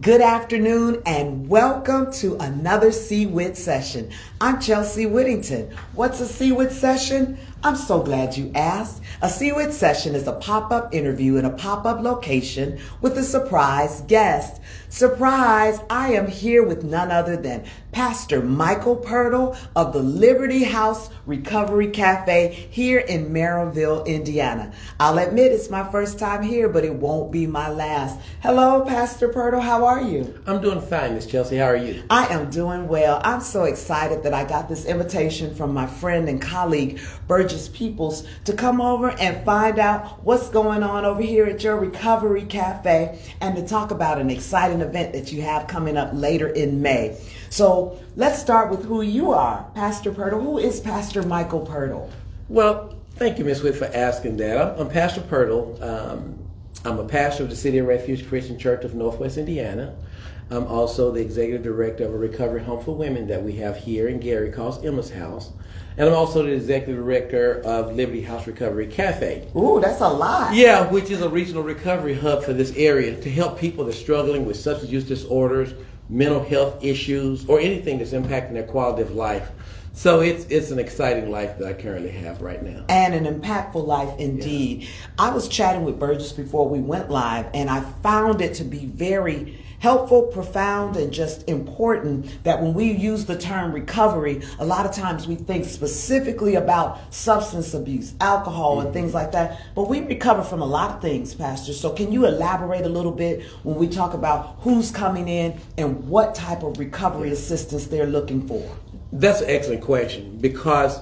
Good afternoon and welcome to another WHITT session. I'm Chelsea Whittington. What's a WHITT session? I'm so glad you asked. A WHITT session is a pop-up interview in a pop-up location with a surprise guest. Surprise, I am here with none other than Pastor Michael Purtle of the Liberty House Recovery Cafe here in Merrillville, Indiana. I'll admit it's my first time here, but it won't be my last. Hello, Pastor Purtle. How are you? I'm doing fine, Miss Chelsea. How are you? I am doing well. I'm so excited that I got this invitation from my friend and colleague, Burgess Peoples, to come over and find out what's going on over here at your Recovery Cafe and to talk about an exciting event that you have coming up later in May. So let's start with who you are, Pastor Purtle. Who is Pastor Michael Purtle? Well, thank you, Miss Whitt, for asking that. I'm Pastor Purtle. I'm a pastor of the City of Refuge Christian Church of Northwest Indiana. I'm also the executive director of a recovery home for women that we have here in Gary called Emma's House. And I'm also the executive director of Liberty House Recovery Cafe. Ooh, that's a lot. Yeah, which is a regional recovery hub for this area to help people that are struggling with substance use disorders, mental health issues, or anything that's impacting their quality of life. So it's an exciting life that I currently have right now. And an impactful life indeed. Yeah. I was chatting with Burgess before we went live, and I found it to be very helpful, profound, and just important that when we use the term recovery, a lot of times we think specifically about substance abuse, alcohol, and things like that. But we recover from a lot of things, Pastor. So can you elaborate a little bit when we talk about who's coming in and what type of recovery assistance they're looking for? That's an excellent question, because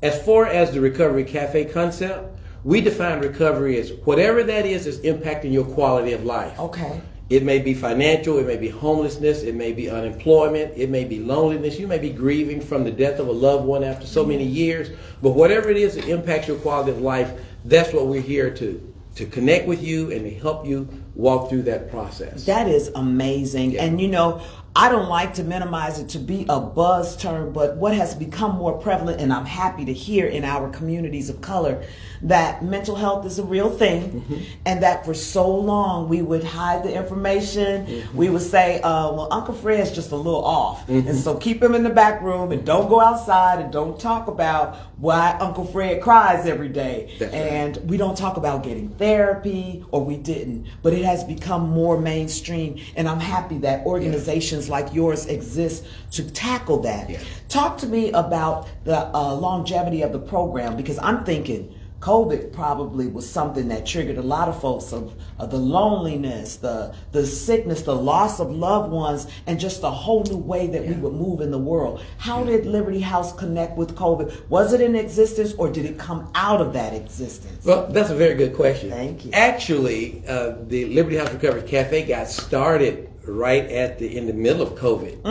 as far as the Recovery Cafe concept, we define recovery as whatever that is impacting your quality of life. Okay. It may be financial, it may be homelessness, it may be unemployment, it may be loneliness, you may be grieving from the death of a loved one after so many years, but whatever it is that impacts your quality of life, that's what we're here to connect with you and to help you walk through that process. That is amazing. Yeah. And you know, I don't like to minimize it to be a buzz term, but what has become more prevalent, and I'm happy to hear in our communities of color, that mental health is a real thing, and that for so long we would hide the information. We would say, well, Uncle Fred's just a little off, and so keep him in the back room and don't go outside and don't talk about why Uncle Fred cries every day. That's and right. We don't talk about getting therapy, or we didn't, but it has become more mainstream, and I'm happy that organizations like yours exist to tackle that. Yeah. Talk to me about the longevity of the program, because I'm thinking COVID probably was something that triggered a lot of folks of the loneliness, the sickness, the loss of loved ones, and just a whole new way that we would move in the world. How did Liberty House connect with COVID? Was it in existence, or did it come out of that existence? Well, that's a very good question. Thank you. Actually, the Liberty House Recovery Cafe got started right in the middle of COVID.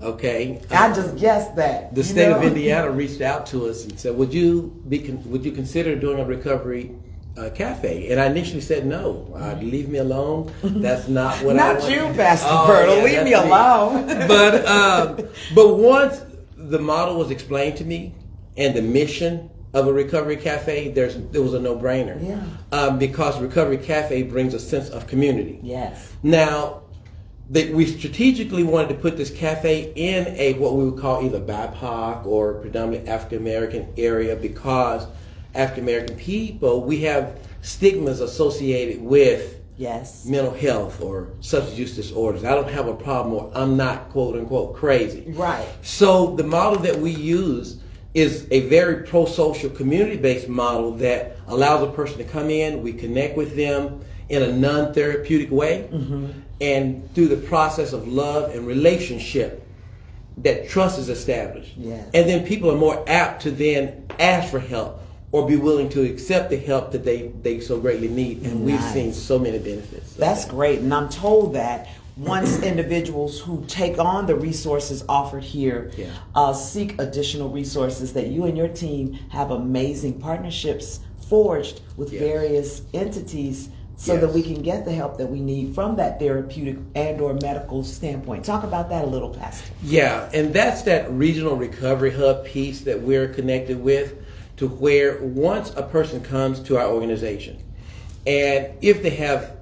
Okay, I just guessed that. The state of Indiana reached out to us and said, "Would you consider doing a recovery cafe?" And I initially said no. Leave me alone. That's not what I want. Not you, Pastor Purtle. Leave me alone. But once the model was explained to me and the mission of a recovery cafe, there was a no-brainer. Yeah. Because Recovery Cafe brings a sense of community. Yes. Now, we strategically wanted to put this cafe in a what we would call either BIPOC or predominantly African American area, because African American people, we have stigmas associated with mental health or substance use disorders. I don't have a problem, or I'm not quote unquote crazy. Right. So the model that we use is a very pro-social, community-based model that allows a person to come in, we connect with them in a non-therapeutic way, and through the process of love and relationship, that trust is established. Yes. And then people are more apt to then ask for help or be willing to accept the help that they so greatly need. And we've seen so many benefits. That's great. And I'm told that once individuals who take on the resources offered here seek additional resources, that you and your team have amazing partnerships forged with various entities so that we can get the help that we need from that therapeutic and or medical standpoint. Talk about that a little, Pastor. Yeah, and that's that regional recovery hub piece that we're connected with, to where once a person comes to our organization, and if they have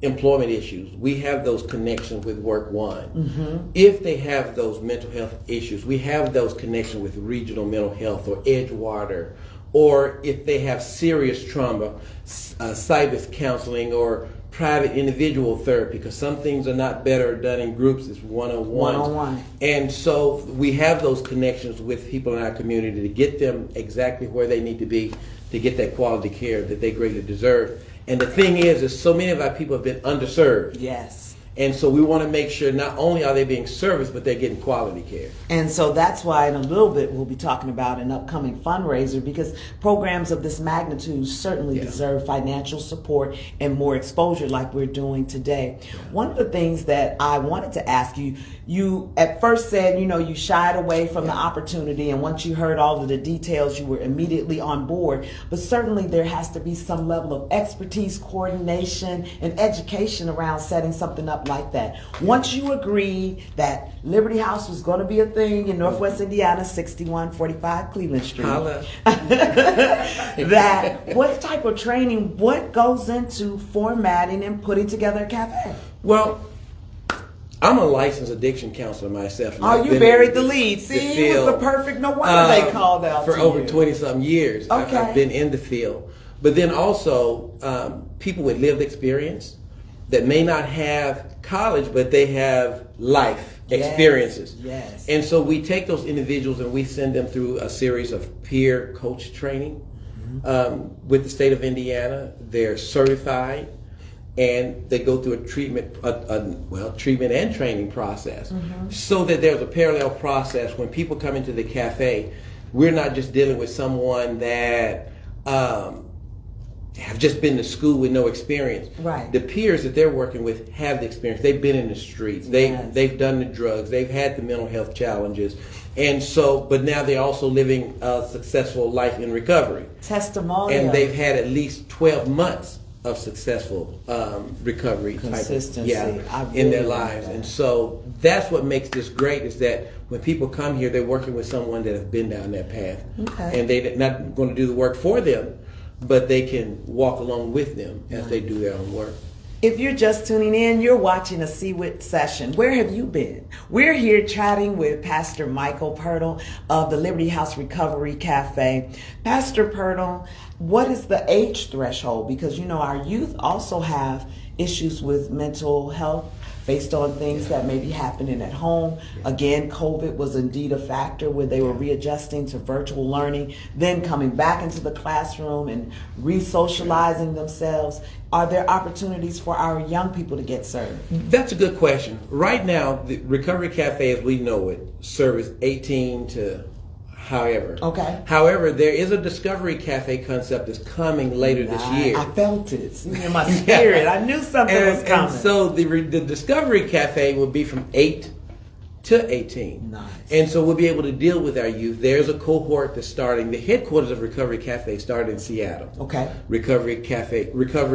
employment issues, we have those connections with Work One. If they have those mental health issues, we have those connections with regional mental health or Edgewater. Or if they have serious trauma, cyber counseling or private individual therapy, because some things are not better done in groups, it's one-on-one. And so we have those connections with people in our community to get them exactly where they need to be to get that quality care that they greatly deserve. And the thing is so many of our people have been underserved. Yes. And so we want to make sure not only are they being serviced, but they're getting quality care. And so that's why in a little bit we'll be talking about an upcoming fundraiser, because programs of this magnitude certainly deserve financial support and more exposure like we're doing today. One of the things that I wanted to ask you, you at first said, you shied away from the opportunity, and once you heard all of the details, you were immediately on board. But certainly there has to be some level of expertise, coordination, and education around setting something up like that. Once you agreed that Liberty House was going to be a thing in Northwest Indiana, 6145 Cleveland Street, that what type of training, what goes into formatting and putting together a cafe? Well, I'm a licensed addiction counselor myself. Oh, you buried the lead. See, it was the perfect, no wonder they called out for to over you. 20-something years. Okay. I've been in the field. But then also people with lived experience that may not have college, but they have life experiences. Yes. And so we take those individuals and we send them through a series of peer coach training with the state of Indiana. They're certified, and they go through a treatment and training process, so that there's a parallel process. When people come into the cafe, we're not just dealing with someone that have just been to school with no experience. Right. The peers that they're working with have the experience. They've been in the streets. They've done the drugs. They've had the mental health challenges. And so, but now they're also living a successful life in recovery. Testimonial. And they've had at least 12 months of successful recovery. Consistency. In their lives. And so that's what makes this great, is that when people come here, they're working with someone that have been down that path. Okay. And they're not going to do the work for them, but they can walk along with them as they do their own work. If you're just tuning in, you're watching a CWIT session. Where have you been? We're here chatting with Pastor Michael Pirtle of the Liberty House Recovery Cafe. Pastor Pirtle, what is the age threshold? Because our youth also have issues with mental health based on things that may be happening at home. Again, COVID was indeed a factor where they were readjusting to virtual learning, then coming back into the classroom and re-socializing themselves. Are there opportunities for our young people to get served? That's a good question. Right now, the Recovery Cafe as we know it serves 18 to however. Okay. However, there is a Discovery Cafe concept that's coming later this year. I felt it. It's in my spirit. I knew something was coming. And so the Discovery Cafe will be from 8 to 18. Nice. And so we'll be able to deal with our youth. There's a cohort that's starting. The headquarters of Recovery Cafe started in Seattle. Okay. Recovery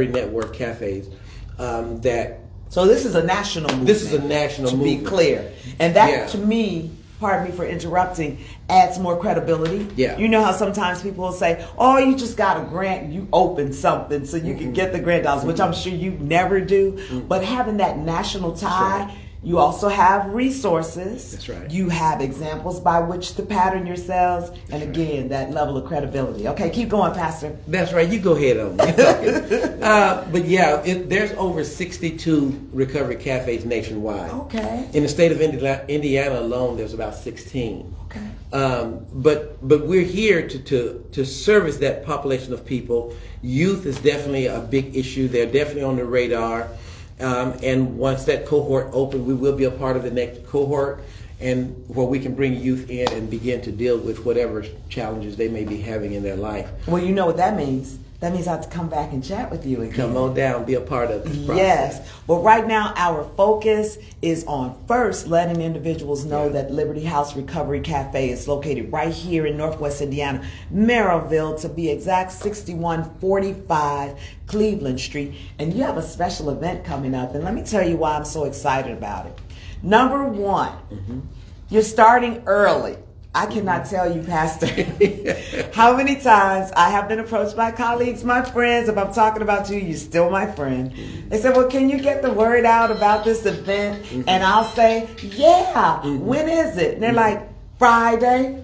Network Cafes. So this is a national movement. This is a national movement. To be clear. And that, to me, pardon me for interrupting, adds more credibility. Yeah. You know how sometimes people will say, oh, you just got a grant, you opened something so you can get the grant dollars, which I'm sure you never do. But having that national tie, you also have resources. That's right. You have examples by which to pattern yourselves. And again, that level of credibility. Okay, keep going, Pastor. That's right. You go ahead on. You're talking. But yeah, there's over 62 recovery cafes nationwide. Okay. In the state of Indiana alone, there's about 16. Okay. But we're here to service that population of people. Youth is definitely a big issue. They're definitely on the radar. And once that cohort opens, we will be a part of the next cohort, and where we can bring youth in and begin to deal with whatever challenges they may be having in their life. Well, you know what that means. That means I have to come back and chat with you again. Come on down, be a part of this process. Yes. But right now, our focus is on first letting individuals know that Liberty House Recovery Cafe is located right here in Northwest Indiana, Merrillville, to be exact, 6145 Cleveland Street. And you have a special event coming up. And let me tell you why I'm so excited about it. Number one, you're starting early. I cannot tell you, Pastor, how many times I have been approached by colleagues, my friends. If I'm talking about you, you're still my friend. They say, well, can you get the word out about this event? And I'll say, yeah, when is it? And they're like, Friday,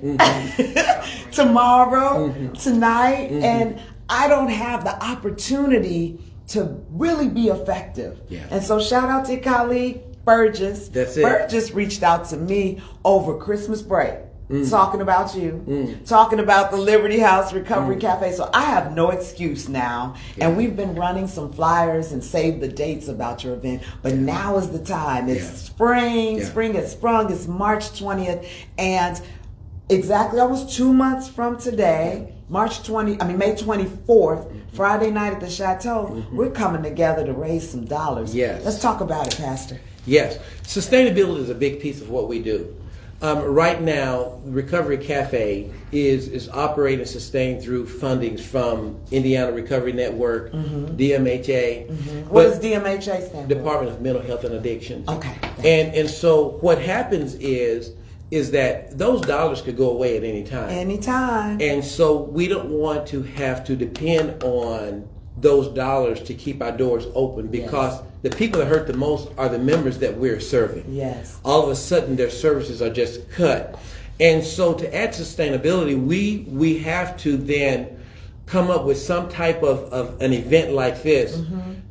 tomorrow, tonight. And I don't have the opportunity to really be effective. Yeah. And so shout out to your colleague, Burgess. That's it. Burgess reached out to me over Christmas break. Talking about you, talking about the Liberty House Recovery Cafe. So I have no excuse now. Yeah. And we've been running some flyers and saved the dates about your event. But now is the time. It's spring. Yeah. Spring has sprung. It's March 20th. And exactly almost 2 months from today, May 24th, Friday night at the Chateau, we're coming together to raise some dollars. Yes. Let's talk about it, Pastor. Yes. Sustainability is a big piece of what we do. Right now, Recovery Cafe is operating and sustained through fundings from Indiana Recovery Network, DMHA. What does DMHA stand for? Department of Mental Health and Addictions. Okay. And so what happens is that those dollars could go away at any time. Anytime. And so we don't want to have to depend on those dollars to keep our doors open, because the people that hurt the most are the members that we're serving. Yes. All of a sudden their services are just cut. And so to add sustainability, we have to then come up with some type of an event like this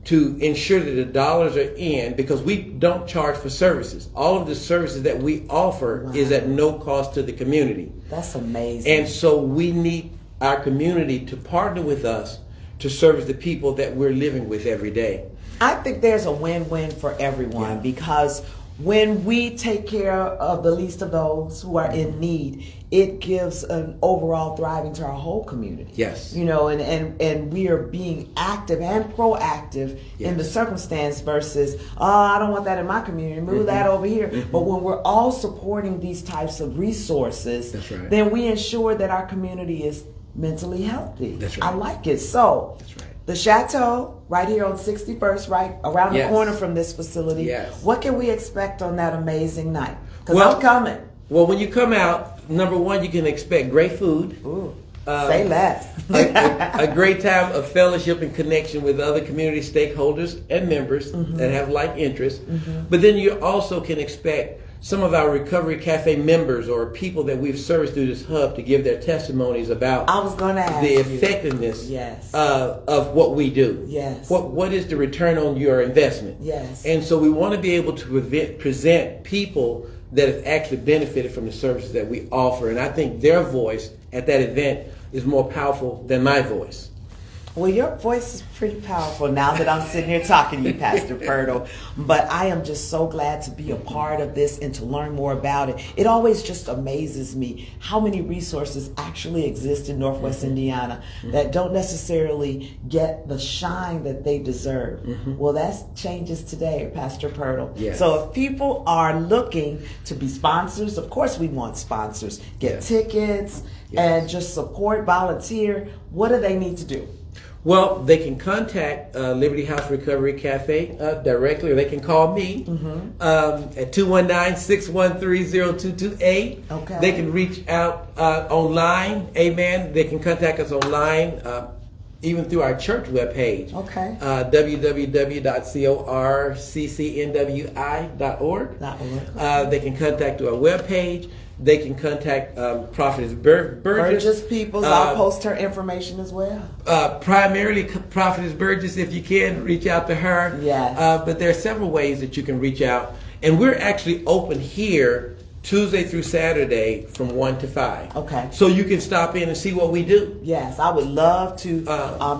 to ensure that the dollars are in, because we don't charge for services. All of the services that we offer is at no cost to the community. That's amazing. And so we need our community to partner with us to service the people that we're living with every day. I think there's a win-win for everyone, because when we take care of the least of those who are in need, it gives an overall thriving to our whole community. Yes. You know, and we are being active and proactive in the circumstance versus, I don't want that in my community, move that over here. But when we're all supporting these types of resources, That's right. then we ensure that our community is mentally healthy. That's right. I like it. So, That's right. the Chateau, right here on 61st, right around the Yes. corner from this facility. Yes. What can we expect on that amazing night? Because Well- I'm coming. Well, when you come out, number one, you can expect great food. Ooh, say less. a great time of fellowship and connection with other community stakeholders and members that have like interests. But then you also can expect some of our Recovery Cafe members or people that we've serviced through this hub to give their testimonies about I was going to ask the you. effectiveness Yes. of what we do. Yes. What is the return on your investment? Yes. And so we want to be able to present people that have actually benefited from the services that we offer. And I think their voice at that event is more powerful than my voice. Well, your voice is pretty powerful now that I'm sitting here talking to you, Pastor Purtle. But I am just so glad to be a part of this and to learn more about it. It always just amazes me how many resources actually exist in Northwest Indiana that don't necessarily get the shine that they deserve. Well, that changes today, Pastor Purtle. Yes. So if people are looking to be sponsors, of course we want sponsors. Get tickets and just support, volunteer. What do they need to do? Well, they can contact Liberty House Recovery Cafe directly, or they can call me at 219-613-0228. Okay. They can reach out online. Amen. They can contact us online, even through our church webpage. Okay. www.corccnwi.org. They can contact our webpage. They can contact Prophetess Burgess. Burgess Peoples, I'll post her information as well. Primarily Prophetess Burgess, if you can, reach out to her. Yes. But there are several ways that you can reach out. And we're actually open here Tuesday through Saturday from 1 to 5. Okay. So you can stop in and see what we do. Yes, I would love to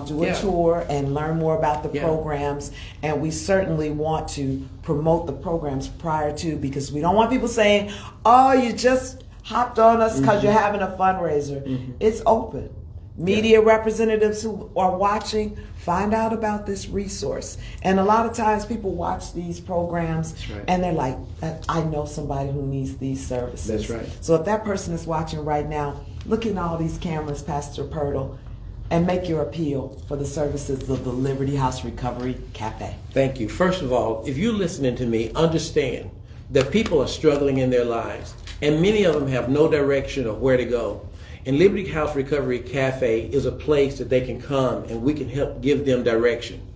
do a tour and learn more about the programs. And we certainly want to promote the programs prior to, because we don't want people saying, oh, you just hopped on us because you're having a fundraiser. It's open. Media representatives who are watching, find out about this resource. And a lot of times people watch these programs and they're like, I know somebody who needs these services. That's right. So if that person is watching right now, look in all these cameras, Pastor Purtle, and make your appeal for the services of the Liberty House Recovery Cafe. Thank you. First of all, if you're listening to me, understand that people are struggling in their lives. and many of them have no direction of where to go. And Liberty House Recovery Cafe is a place that they can come and we can help give them direction.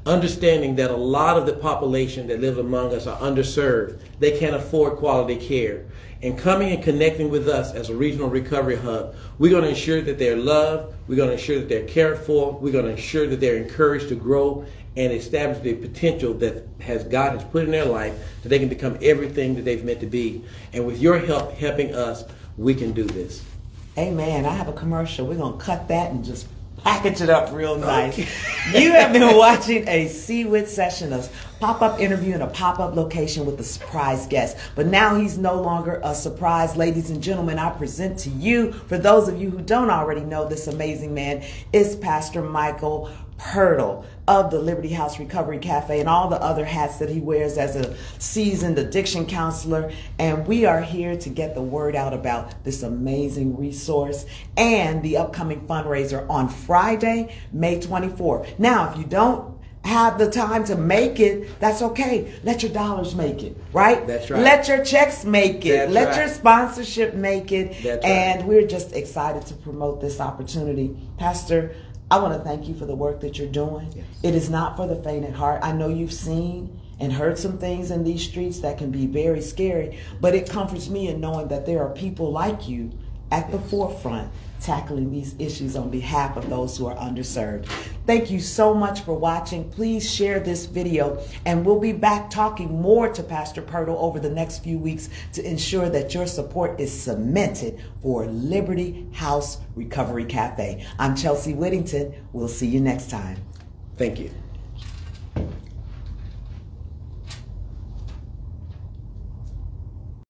Understanding that a lot of the population that lives among us are underserved. They can't afford quality care. And coming and connecting with us as a regional recovery hub, we're going to ensure that they're loved, we're going to ensure that they're cared for, we're going to ensure that they're encouraged to grow and establish the potential that God has put in their life, that they can become everything that they've meant to be. And with your help helping us, we can do this. Amen. I have a commercial. We're going to cut that and just package it up real nice. Okay. You have been watching a CWIT session, a pop-up interview in a pop-up location with a surprise guest. But now he's no longer a surprise. Ladies and gentlemen, I present to you, for those of you who don't already know this amazing man, is Pastor Michael Purtle of the Liberty House Recovery Cafe and all the other hats that he wears as a seasoned addiction counselor. And we are here to get the word out about this amazing resource and the upcoming fundraiser on Friday, May 24th. Now, if you don't have the time to make it, that's okay. Let your dollars make it, right? That's right. Let your checks make it. That's Let right. your sponsorship make it. That's and right. We're just excited to promote this opportunity. Pastor, I want to thank you for the work that you're doing. Yes. It is not for the faint at heart. I know you've seen and heard some things in these streets that can be very scary, but it comforts me in knowing that there are people like you at the forefront tackling these issues on behalf of those who are underserved. Thank you so much for watching. Please share this video, and we'll be back talking more to Pastor Purtle over the next few weeks to ensure that your support is cemented for Liberty House Recovery Cafe. I'm Chelsea Whittington. We'll see you next time. Thank you.